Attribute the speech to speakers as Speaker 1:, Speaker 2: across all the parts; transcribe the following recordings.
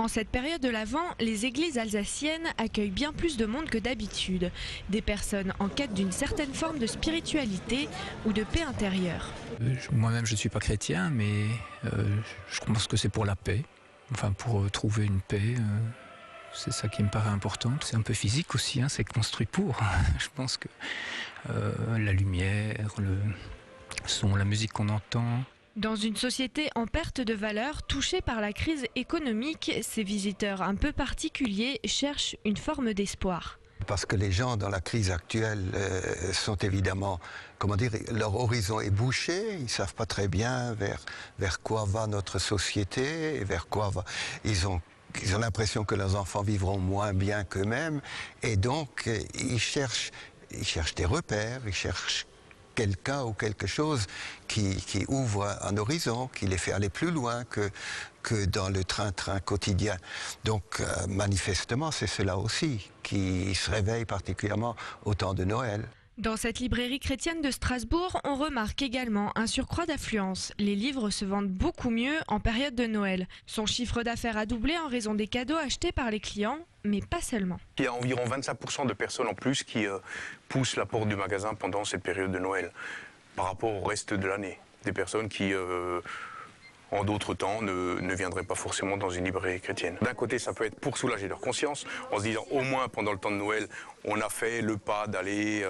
Speaker 1: En cette période de l'Avent, les églises alsaciennes accueillent bien plus de monde que d'habitude. Des personnes en quête d'une certaine forme de spiritualité ou de paix intérieure.
Speaker 2: Moi-même, je ne suis pas chrétien, mais je pense que c'est pour la paix. Enfin, pour trouver une paix, c'est ça qui me paraît important. C'est un peu physique aussi, c'est construit pour. Je pense que la lumière, le son, la musique qu'on entend.
Speaker 1: Dans une société en perte de valeur, touchée par la crise économique, ces visiteurs un peu particuliers cherchent une forme d'espoir.
Speaker 3: Parce que les gens dans la crise actuelle sont évidemment, leur horizon est bouché, ils ne savent pas très bien vers quoi va notre société, et vers quoi va. Ils ont l'impression que leurs enfants vivront moins bien qu'eux-mêmes, et donc ils cherchent des repères, ils cherchent quelqu'un ou quelque chose qui ouvre un horizon, qui les fait aller plus loin que dans le train-train quotidien. Donc manifestement, c'est cela aussi qui se réveille particulièrement au temps de Noël.
Speaker 1: Dans cette librairie chrétienne de Strasbourg, on remarque également un surcroît d'affluence. Les livres se vendent beaucoup mieux en période de Noël. Son chiffre d'affaires a doublé en raison des cadeaux achetés par les clients, mais pas seulement.
Speaker 4: Il y a environ 25% de personnes en plus qui poussent la porte du magasin pendant cette période de Noël, par rapport au reste de l'année. Des personnes qui, en d'autres temps, ne viendraient pas forcément dans une librairie chrétienne. D'un côté, ça peut être pour soulager leur conscience, en se disant au moins pendant le temps de Noël, on a fait le pas d'aller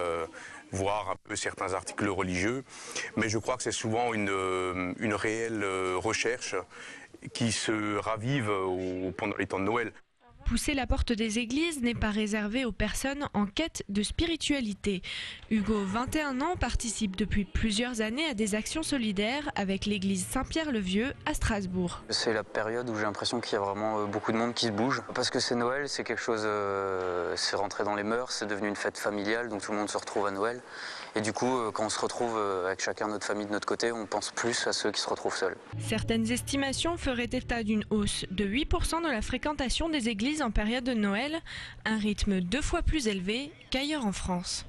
Speaker 4: voir un peu certains articles religieux. Mais je crois que c'est souvent une réelle recherche qui se ravive pendant les temps de Noël.
Speaker 1: Pousser la porte des églises n'est pas réservé aux personnes en quête de spiritualité. Hugo, 21 ans, participe depuis plusieurs années à des actions solidaires avec l'église Saint-Pierre-le-Vieux à Strasbourg.
Speaker 5: C'est la période où j'ai l'impression qu'il y a vraiment beaucoup de monde qui se bouge. Parce que c'est Noël, c'est quelque chose, c'est rentré dans les mœurs, c'est devenu une fête familiale, donc tout le monde se retrouve à Noël. Et du coup, quand on se retrouve avec chacun notre famille de notre côté, on pense plus à ceux qui se retrouvent seuls.
Speaker 1: Certaines estimations feraient état d'une hausse de 8% de la fréquentation des églises en période de Noël, un rythme 2 fois plus élevé qu'ailleurs en France.